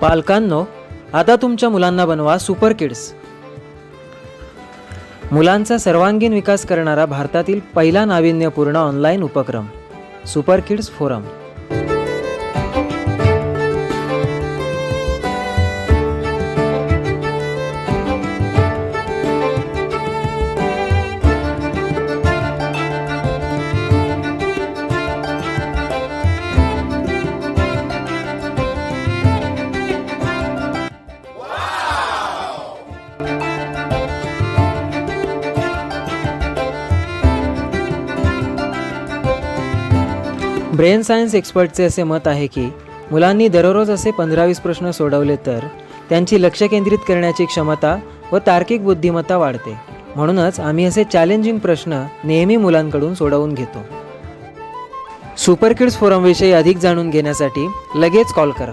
पालकांनो, आता तुमच्या मुलांना बनवा सुपर किड्स. मुलांचा सर्वांगीण विकास करणारा भारतातील पहिला नाविन्यपूर्ण ऑनलाईन उपक्रम super kids forum. Brain science एक्सपर्टचे असे मत आहे की मुलांनी दररोज असे 15-20 प्रश्न सोडवले तर त्यांची लक्ष केंद्रित करण्याची क्षमता व तार्किक बुद्धिमत्ता वाढते. म्हणूनच आम्ही असे चॅलेंजिंग प्रश्न नेहमी मुलांकडून सोडवून घेतो. सुपर किड्स फोरमविषयी अधिक जाणून घेण्यासाठी लगेच कॉल करा.